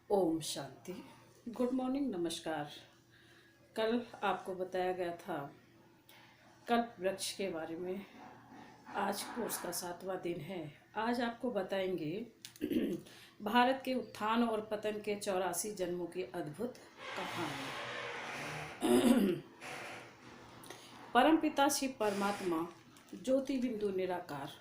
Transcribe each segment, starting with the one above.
Om Shanti. Good morning, नमस्कार। कल आपको बताया गया था कल्प वृक्ष के बारे में। आज कोर्स का 7वां दिन है। आज आपको बताएंगे भारत के उत्थान और पतन के 84 जन्मों की अद्भुत कहानी। परमपिता शिव परमात्मा ज्योति बिंदु निराकार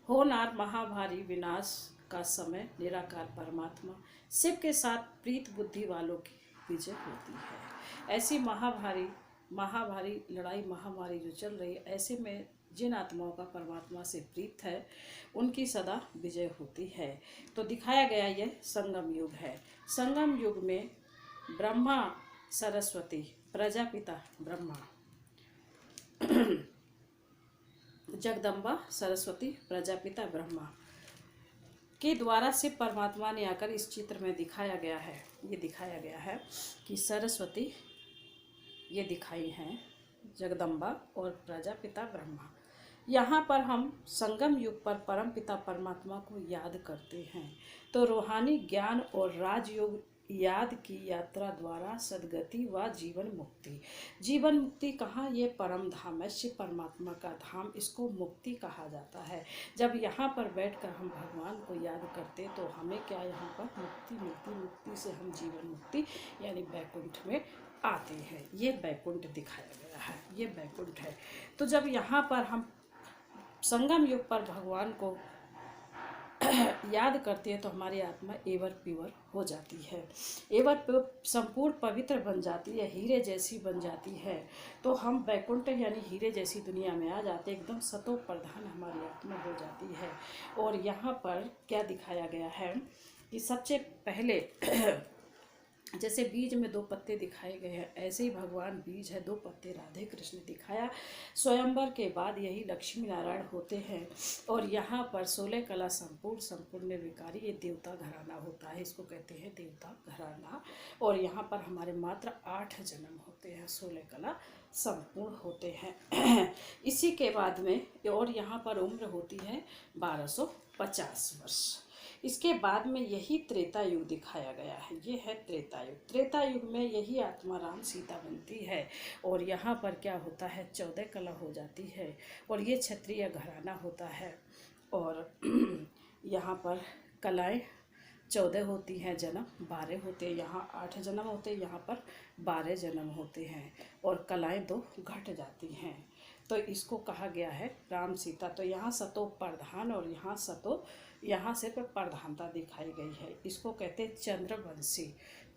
होनार महाभारी विनाश का समय निराकार परमात्मा शिव के साथ प्रीत बुद्धि वालों की विजय होती है। ऐसी महाभारी महाभारी लड़ाई महामारी जो चल रही है, ऐसे में जिन आत्माओं का परमात्मा से प्रीत है उनकी सदा विजय होती है। तो दिखाया गया यह संगम युग है। संगम युग में ब्रह्मा सरस्वती प्रजापिता ब्रह्मा जगदम्बा सरस्वती प्रजापिता ब्रह्मा के द्वारा से परमात्मा ने आकर इस चित्र में दिखाया गया है। ये दिखाया गया है कि सरस्वती ये दिखाई हैं जगदम्बा और प्रजापिता ब्रह्मा। यहाँ पर हम संगम युग पर परमपिता परमात्मा को याद करते हैं। तो रूहानी ज्ञान और राजयोग याद की यात्रा द्वारा सदगति व जीवन मुक्ति। जीवन मुक्ति कहाँ? ये परम धाम है, शिव परमात्मा का धाम, इसको मुक्ति कहा जाता है। जब यहाँ पर बैठकर हम भगवान को याद करते तो हमें क्या यहाँ पर मुक्ति मिलती। मुक्ति से हम जीवन मुक्ति यानी बैकुंठ में आते हैं। ये बैकुंठ दिखाया गया है, ये बैकुंठ है। तो जब यहाँ पर हम संगम युग पर भगवान को याद करते हैं तो हमारी आत्मा एवर प्योर हो जाती है, एवर संपूर्ण पवित्र बन जाती है, हीरे जैसी बन जाती है। तो हम बैकुंठ यानी हीरे जैसी दुनिया में आ जाते, एकदम सतो प्रधान हमारी आत्मा हो जाती है। और यहाँ पर क्या दिखाया गया है कि सबसे पहले जैसे बीज में 2 पत्ते दिखाए गए हैं, ऐसे ही भगवान बीज है, 2 पत्ते राधे कृष्ण दिखाया। स्वयंवर के बाद यही लक्ष्मी नारायण होते हैं। और यहाँ पर 16 कला संपूर्ण निर्विकारी ये देवता घराना होता है, इसको कहते हैं देवता घराना। और यहाँ पर हमारे मात्र 8 जन्म होते हैं, 16 कला संपूर्ण होते हैं। इसी के बाद में और यहाँ पर उम्र होती है 1250 वर्ष। इसके बाद में यही त्रेता युग दिखाया गया है, ये है त्रेता युग। त्रेता युग में यही आत्मा राम सीता बनती है। और यहाँ पर क्या होता है, 14 कला हो जाती है और ये क्षत्रिय घराना होता है। और यहाँ पर कलाएं 14 होती हैं, जन्म 12 होते हैं। यहाँ 8 जन्म होते हैं, यहाँ पर 12 जन्म होते हैं और कलाएं 2 घट जाती हैं। तो इसको कहा गया है राम सीता। तो यहाँ सतो प्रधान और यहाँ से प्रधानता दिखाई गई है। इसको कहते हैं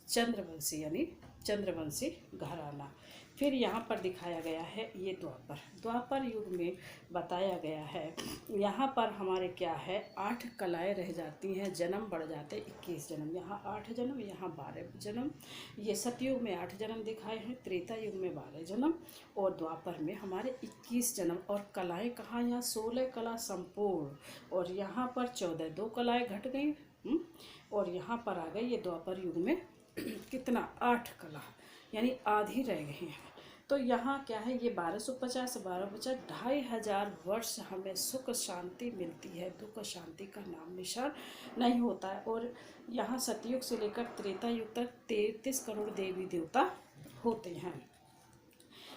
चंद्रवंशी यानी चंद्रवंशी घराना। फिर यहाँ पर दिखाया गया है ये द्वापर युग में बताया गया है। यहाँ पर हमारे क्या है, 8 कलाएँ रह जाती हैं, जन्म बढ़ जाते 21 जन्म। यहाँ 8 जन्म, यहाँ 12 जन्म। ये सतयुग में 8 जन्म दिखाए हैं, त्रेता युग में 12 जन्म और द्वापर में हमारे 21 जन्म। और कलाएँ कहाँ, यहाँ 16 कला संपूर्ण और यहाँ पर 14, 2 कलाएँ घट गई। और यहाँ पर आ गई ये द्वापर युग में कितना, 8 कला यानी आधी रह गई हैं। तो यहाँ क्या है, ये 1250 2500 वर्ष हमें सुख शांति मिलती है, दुख शांति का नाम निशान नहीं होता है। और यहाँ सतयुग से लेकर त्रेता युग तक 33 करोड़ देवी देवता होते हैं।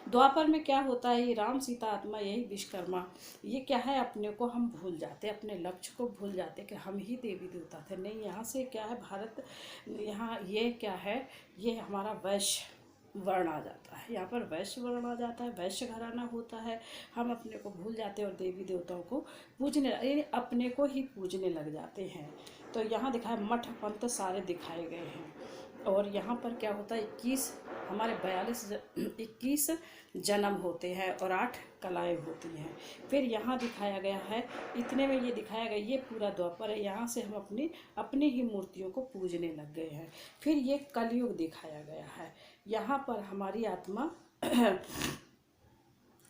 द्वापर में क्या होता है, ये राम सीता आत्मा यही विश्वकर्मा, ये क्या है, अपने को हम भूल जाते, अपने लक्ष्य को भूल जाते कि हम ही देवी देवता थे। नहीं, यहाँ से क्या है, भारत यहाँ ये क्या है, ये हमारा वैश्य वर्ण आ जाता है। यहाँ पर वैश्य वर्ण आ जाता है, वैश्य घराना होता है। हम अपने को भूल जाते हैं और देवी देवताओं को पूजने यानी अपने को ही पूजने लग जाते हैं। तो यहाँ दिखाया मठ पंथ सारे दिखाए गए हैं। और यहाँ पर क्या होता है, 21 जन्म होते हैं और 8 कलाएँ होती हैं। फिर यहाँ दिखाया गया है, इतने में ये दिखाया गया, ये पूरा द्वापर है। यहाँ से हम अपनी ही मूर्तियों को पूजने लग गए हैं। फिर ये कलयुग दिखाया गया है। यहाँ पर हमारी आत्मा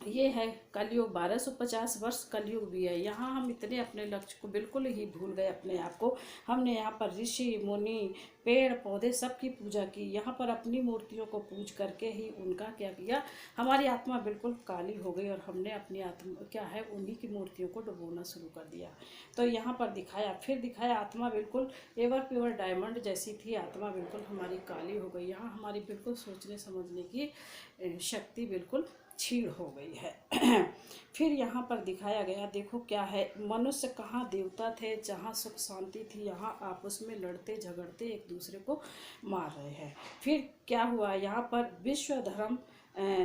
ये है कलयुग, 1250 वर्ष कलयुग भी है। यहाँ हम इतने अपने लक्ष्य को बिल्कुल ही भूल गए अपने आप को। हमने यहाँ पर ऋषि मुनि पेड़ पौधे सबकी पूजा की, यहाँ पर अपनी मूर्तियों को पूज करके ही उनका क्या किया, हमारी आत्मा बिल्कुल काली हो गई और हमने अपनी आत्मा क्या है उन्हीं की मूर्तियों को डुबोना शुरू कर दिया। तो यहाँ पर दिखाया, फिर दिखाया आत्मा बिल्कुल एवर प्योर डायमंड जैसी थी, आत्मा बिल्कुल हमारी काली हो गई। यहाँ हमारी बिल्कुल सोचने समझने की शक्ति बिल्कुल छीड़ हो गई है। फिर यहाँ पर दिखाया गया, देखो क्या है, मनुष्य कहाँ देवता थे, जहाँ सुख शांति थी, यहाँ आपस में लड़ते झगड़ते एक दूसरे को मार रहे हैं। फिर क्या हुआ, यहाँ पर विश्व धर्म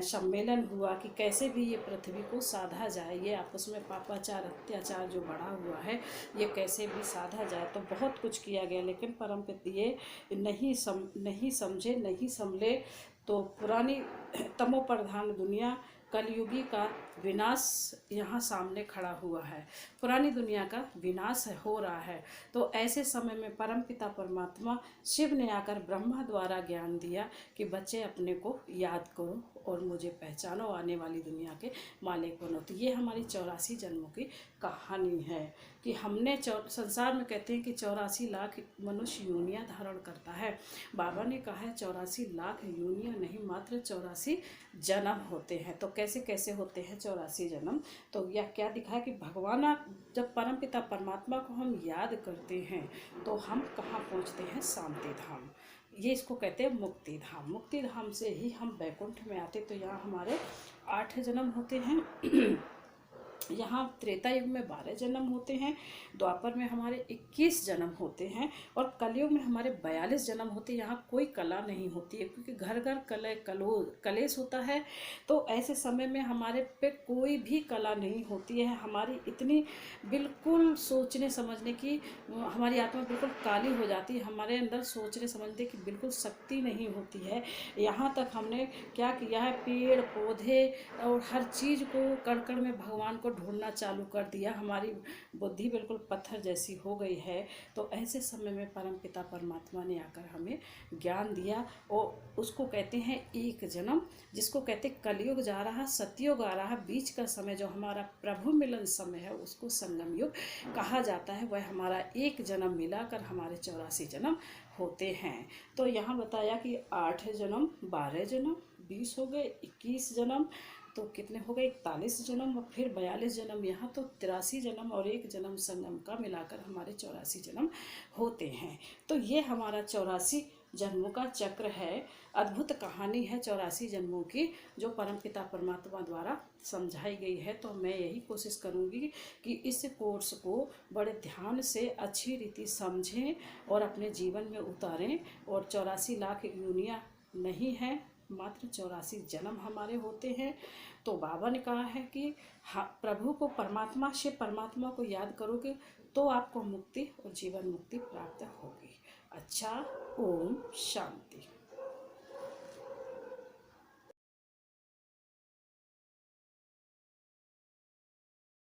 सम्मेलन हुआ कि कैसे भी ये पृथ्वी को साधा जाए, ये आपस में पापाचार अत्याचार जो बढ़ा हुआ है ये कैसे भी साधा जाए। तो बहुत कुछ किया गया, लेकिन परमपिता ये नहीं समझे, नहीं संभले। तो पुरानी तमो प्रधान दुनिया, कलयुगी का विनाश यहाँ सामने खड़ा हुआ है, पुरानी दुनिया का विनाश हो रहा है। तो ऐसे समय में परमपिता परमात्मा शिव ने आकर ब्रह्मा द्वारा ज्ञान दिया कि बच्चे अपने को याद करो और मुझे पहचानो, आने वाली दुनिया के मालिक बनो। तो ये हमारी 84 जन्मों की कहानी है कि हमने संसार में कहते हैं कि 84 लाख मनुष्य योनियाँ धारण करता है। बाबा ने कहा है 84 लाख योनियाँ नहीं, मात्र 84 जन्म होते हैं। तो कैसे कैसे होते हैं 84 जन्म, तो यह क्या दिखा है कि भगवान जब परमपिता परमात्मा को हम याद करते हैं तो हम कहाँ पहुँचते हैं, शांति धाम। ये इसको कहते हैं मुक्ति धाम। मुक्ति धाम से ही हम वैकुंठ में आते। तो यहाँ हमारे 8 जन्म होते हैं, यहाँ त्रेता युग में 12 जन्म होते हैं, द्वापर में हमारे 21 जन्म होते हैं और कलयुग में हमारे 42 जन्म होते हैं। यहाँ कोई कला नहीं होती है क्योंकि घर घर कलेश होता है। तो ऐसे समय में हमारे पे कोई भी कला नहीं होती है। हमारी इतनी बिल्कुल सोचने समझने की, हमारी आत्मा बिल्कुल काली हो जाती है, हमारे अंदर सोचने समझने की बिल्कुल शक्ति नहीं होती है। यहाँ तक हमने क्या किया है, पेड़ पौधे और हर चीज़ को कण कण में भगवान को ढूंढना चालू कर दिया, हमारी बुद्धि बिल्कुल पत्थर जैसी हो गई है। तो ऐसे समय में परमपिता परमात्मा ने आकर हमें ज्ञान दिया और उसको कहते हैं एक जन्म, जिसको कहते कलयुग जा रहा, सतयुग आ रहा, बीच का समय जो हमारा प्रभु मिलन समय है उसको संगम युग कहा जाता है। वह हमारा एक जन्म मिलाकर हमारे 84 जन्म होते हैं। तो यहाँ बताया कि 8 जन्म, 12 जन्म, 20 हो गए, 21 जन्म, तो कितने हो गए, 41 जन्म और फिर 42 जन्म, यहाँ तो 83 जन्म और एक जन्म संगम का मिलाकर हमारे 84 जन्म होते हैं। तो ये हमारा 84 जन्मों का चक्र है। अद्भुत कहानी है 84 जन्मों की, जो परमपिता परमात्मा द्वारा समझाई गई है। तो मैं यही कोशिश करूँगी कि इस कोर्स को बड़े ध्यान से अच्छी रीति समझें और अपने जीवन में उतारें। और 84 लाख योनियाँ नहीं हैं, मात्र 84 जन्म हमारे होते हैं। तो बाबा ने कहा है कि हाँ, प्रभु को, परमात्मा से परमात्मा को याद करोगे तो आपको मुक्ति और जीवन मुक्ति प्राप्त होगी। अच्छा, ओम शांति।